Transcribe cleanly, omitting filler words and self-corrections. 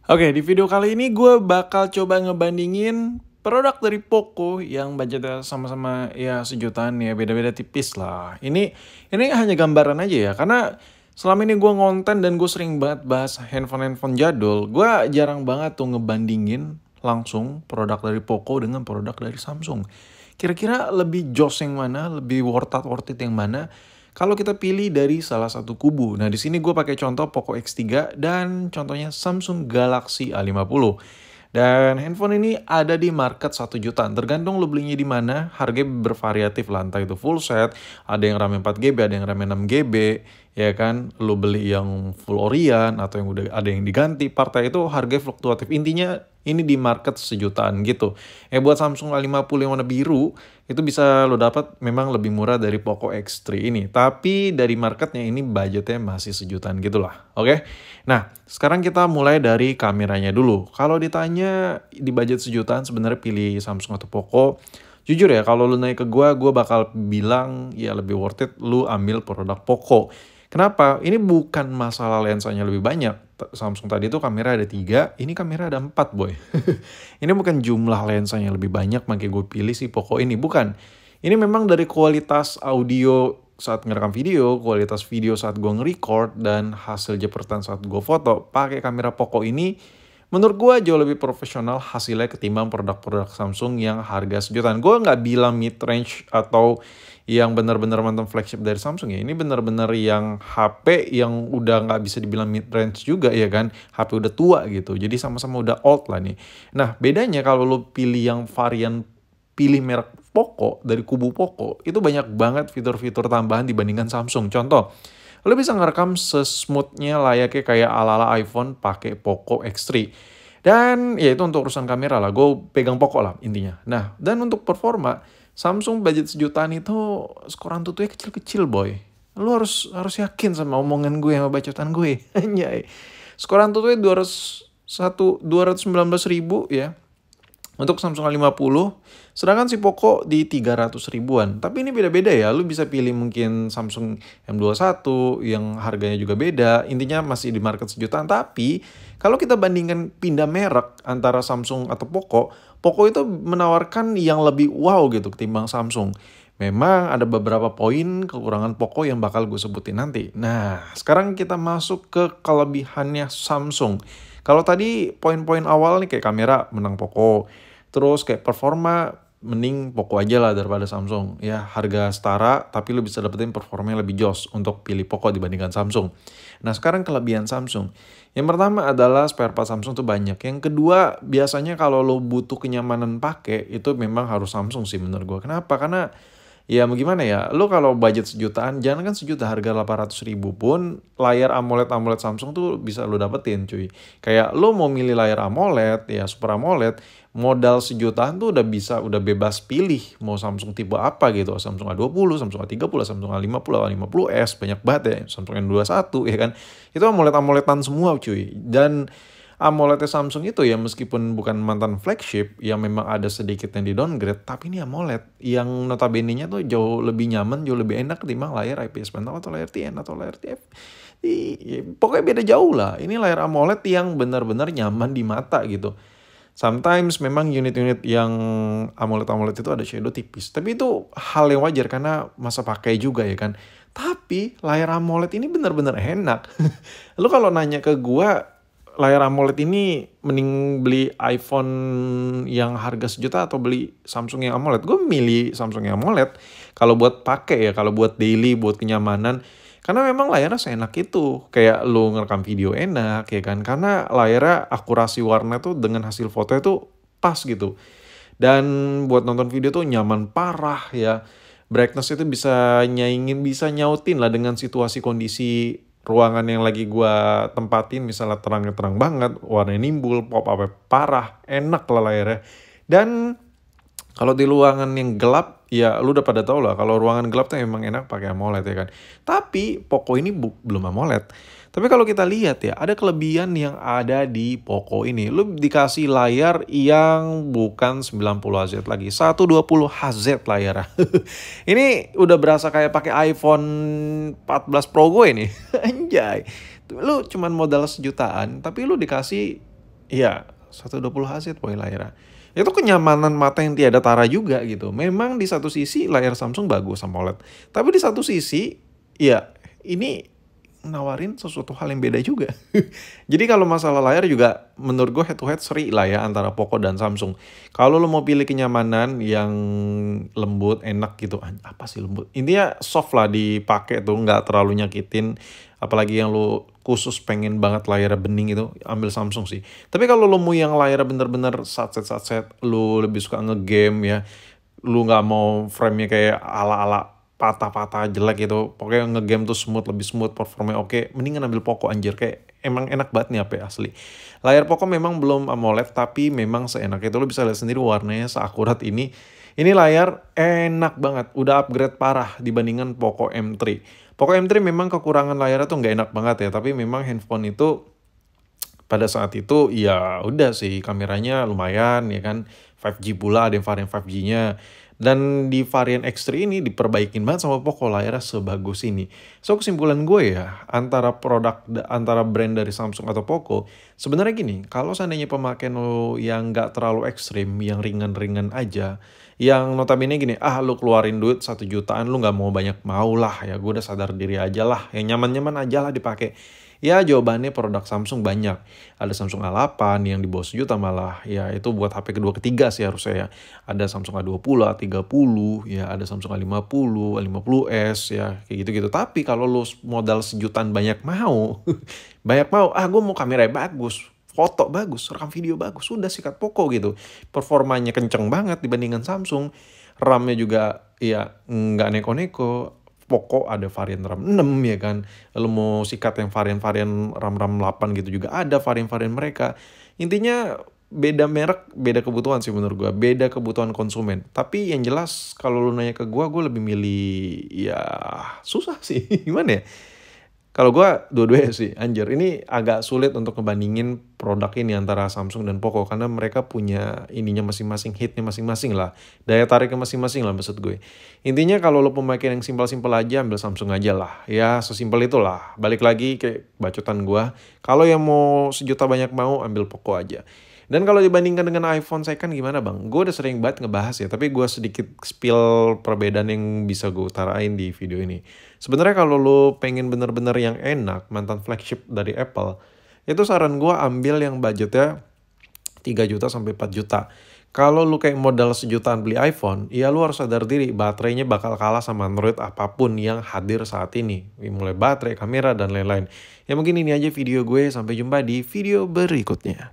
Oke, di video kali ini gue bakal coba ngebandingin produk dari Poco yang budgetnya sama-sama ya sejutaan ya, beda-beda tipis lah. Ini hanya gambaran aja ya, karena selama ini gue ngonten dan gue sering banget bahas handphone-handphone jadul, gue jarang banget tuh ngebandingin langsung produk dari Poco dengan produk dari Samsung. Kira-kira lebih jos yang mana, lebih worth it yang mana? Kalau kita pilih dari salah satu kubu. Nah, di sini gue pakai contoh Poco X3 dan contohnya Samsung Galaxy A50. Dan handphone ini ada di market 1 jutaan. Tergantung lo belinya di mana, harganya bervariatif lah. Entah itu full set, ada yang RAM 4 GB, ada yang RAM 6 GB, ya kan. Lo beli yang full Orient atau yang udah ada yang diganti, partai itu harga fluktuatif. Intinya ini di market 1 jutaan gitu. Buat Samsung A50 yang warna biru, itu bisa lo dapat memang lebih murah dari Poco X3 ini. Tapi dari marketnya ini budgetnya masih 1 jutaan gitu lah. Oke? Nah, sekarang kita mulai dari kameranya dulu. Kalau ditanya di budget 1 jutaan sebenarnya pilih Samsung atau Poco. Jujur ya, kalau lu naik ke gua bakal bilang ya lebih worth it lu ambil produk Poco. Kenapa? Ini bukan masalah lensanya lebih banyak. Samsung tadi tuh kamera ada 3, ini kamera ada 4 boy. Ini bukan jumlah lensanya lebih banyak, makanya gue pilih si Poco ini. Bukan. Ini memang dari kualitas audio saat ngerekam video, kualitas video saat gue nge-record, dan hasil jepretan saat gue foto. Pakai kamera Poco ini, menurut gue jauh lebih profesional hasilnya ketimbang produk-produk Samsung yang harga 1 jutaan. Gue nggak bilang mid-range atau yang benar-benar mantan flagship dari Samsung ya. Ini benar-benar yang HP yang udah nggak bisa dibilang mid-range juga ya kan. HP udah tua gitu. Jadi sama-sama udah old lah nih. Nah, bedanya kalau lo pilih yang varian pilih merek Poco dari kubu Poco, itu banyak banget fitur-fitur tambahan dibandingkan Samsung. Contoh, lo bisa ngerekam sesmoothnya layaknya kayak ala-ala iPhone pakai Poco X3. Dan ya itu untuk urusan kamera lah, gue pegang Poco lah intinya. Nah, dan untuk performa, Samsung budget 1 jutaan itu skor Antutunya kecil-kecil boy. Lu harus yakin sama omongan gue sama bacotan gue. Anjay. Skor Antutunya 219.000 ya untuk Samsung A50, sedangkan si Poco di 300 ribuan. Tapi ini beda-beda ya, lu bisa pilih mungkin Samsung M21 yang harganya juga beda, intinya masih di market 1 jutaan. Tapi kalau kita bandingkan pindah merek antara Samsung atau Poco, Poco itu menawarkan yang lebih wow gitu ketimbang Samsung. Memang ada beberapa poin kekurangan Poco yang bakal gue sebutin nanti. Nah, sekarang kita masuk ke kelebihannya Samsung. Kalau tadi poin-poin awal nih kayak kamera menang Poco, terus kayak performa mending Poco aja lah daripada Samsung. Ya harga setara tapi lu bisa dapetin performa yang lebih jos untuk pilih Poco dibandingkan Samsung. Nah sekarang kelebihan Samsung. Yang pertama adalah spare part Samsung tuh banyak. Yang kedua biasanya kalau lo butuh kenyamanan pakai itu memang harus Samsung sih menurut gue. Kenapa? Karena ya mau gimana ya, lo kalau budget 1 jutaan, jangan kan 1 juta, harga 800 ribu pun layar AMOLED Samsung tuh bisa lo dapetin cuy. Kayak lo mau milih layar AMOLED, ya Super AMOLED, modal 1 jutaan tuh udah bebas pilih mau Samsung tipe apa gitu. Samsung A20, Samsung A30, Samsung A50, A50s, banyak banget ya, Samsung N21 ya kan. Itu AMOLED-AMOLEDan semua cuy. Dan AMOLED Samsung itu ya meskipun bukan mantan flagship yang memang ada sedikit yang di downgrade, tapi ini AMOLED yang notabene-nya tuh jauh lebih nyaman, jauh lebih enak ketimbang layar IPS panel atau layar TN atau layar TF. Pokoknya beda jauh lah. Ini layar AMOLED yang benar-benar nyaman di mata gitu. Sometimes memang unit-unit yang AMOLED itu ada shadow tipis. Tapi itu hal yang wajar karena masa pakai juga ya kan. Tapi layar AMOLED ini benar-benar enak. Lu kalau nanya ke gua, layar AMOLED ini mending beli iPhone yang harga 1 juta atau beli Samsung yang AMOLED? Gue milih Samsung yang AMOLED. Kalau buat pakai ya, kalau buat daily, buat kenyamanan. Karena memang layarnya seenak itu. Kayak lu ngerekam video enak ya kan. Karena layarnya akurasi warna tuh dengan hasil foto itu pas gitu. Dan buat nonton video tuh nyaman parah ya. Brightness itu bisa nyaingin, bisa nyautin lah dengan situasi kondisi ruangan yang lagi gua tempatin, misalnya terangnya terang banget, warnanya nimbul, pop-up parah, enak lah layarnya. Dan kalau di ruangan yang gelap, ya lu udah pada tau lah, kalau ruangan gelap tuh emang enak pakai AMOLED ya kan. Tapi Poco ini belum AMOLED. Tapi kalau kita lihat ya, ada kelebihan yang ada di Poco ini. Lu dikasih layar yang bukan 90 Hz lagi, 120 Hz layar. Ini udah berasa kayak pakai iPhone 14 Pro gue nih. Anjay. Lu cuman modal 1 jutaan, tapi lu dikasih Iya, 120 Hz boy layarnya. Itu kenyamanan mata yang tiada tara juga gitu. Memang di satu sisi layar Samsung bagus AMOLED. Tapi di satu sisi, ya ini nawarin sesuatu hal yang beda juga. Jadi kalau masalah layar juga menurut gue head to head seri lah ya antara Poco dan Samsung. Kalau lo mau pilih kenyamanan yang lembut, enak gitu. Apa sih lembut? Intinya soft lah dipakai tuh, nggak terlalu nyakitin. Apalagi yang lo khusus pengen banget layarnya bening itu, ambil Samsung sih. Tapi kalau lo mau yang layarnya bener-bener satset, lo lebih suka ngegame ya, lu nggak mau frame-nya kayak ala-ala patah-patah jelek gitu, pokoknya ngegame tuh smooth, lebih smooth, performanya oke, mendingan ambil Poco anjir, kayak emang enak banget nih HP asli. Layar Poco memang belum AMOLED, tapi memang seenak itu, lo bisa lihat sendiri warnanya seakurat ini. Ini layar enak banget, udah upgrade parah dibandingkan Poco M3. Poco M3 memang kekurangan layarnya tuh nggak enak banget ya, tapi memang handphone itu pada saat itu ya udah sih kameranya lumayan ya kan, 5G pula, ada yang varian 5G-nya. Dan di varian X3 ini diperbaikin banget sama Poco, layarnya sebagus ini. So kesimpulan gue ya, antara brand dari Samsung atau Poco, sebenarnya gini, kalau seandainya pemakaian lo yang nggak terlalu ekstrim, yang ringan-ringan aja, yang notabene gini, lu keluarin duit 1 jutaan, lu nggak mau banyak mau lah ya, gue udah sadar diri aja lah, yang nyaman-nyaman aja lah dipakai. Ya jawabannya produk Samsung banyak. Ada Samsung A8 yang di bawah 1 juta malah. Ya itu buat HP kedua ketiga sih harusnya ya. Ada Samsung A20, A30, ya ada Samsung A50, A50s ya kayak gitu-gitu. Tapi kalau lu modal 1 jutaan banyak mau, banyak mau, gue mau kamera bagus, foto bagus, rekam video bagus, sudah sikat Poco gitu. Performanya kenceng banget dibandingkan Samsung. RAM-nya juga ya nggak neko-neko. Poco ada varian RAM 6 ya kan. Lalu mau sikat yang varian-varian RAM-RAM 8 gitu juga ada varian-varian mereka. Intinya beda merek, beda kebutuhan sih menurut gua. Beda kebutuhan konsumen. Tapi yang jelas kalau lu nanya ke gua lebih milih ya susah sih. Gimana ya? Kalau gua dua-duanya sih, anjir. Ini agak sulit untuk ngebandingin produk ini antara Samsung dan Poco. Karena mereka punya ininya masing-masing, hitnya masing-masing lah. Daya tariknya masing-masing lah maksud gue. Intinya kalau lo pemakaian yang simpel-simpel aja, ambil Samsung aja lah. Ya sesimpel itulah. Balik lagi kayak bacotan gua. Kalau yang mau 1 juta banyak mau, ambil Poco aja. Dan kalau dibandingkan dengan iPhone second gimana bang? Gue udah sering banget ngebahas ya, tapi gue sedikit spill perbedaan yang bisa gue utarain di video ini. Sebenarnya kalau lo pengen bener-bener yang enak, mantan flagship dari Apple, itu saran gue ambil yang budgetnya 3 juta sampai 4 juta. Kalau lu kayak modal 1 jutaan beli iPhone, ya lu harus sadar diri baterainya bakal kalah sama Android apapun yang hadir saat ini. Mulai baterai, kamera, dan lain-lain. Ya mungkin ini aja video gue, sampai jumpa di video berikutnya.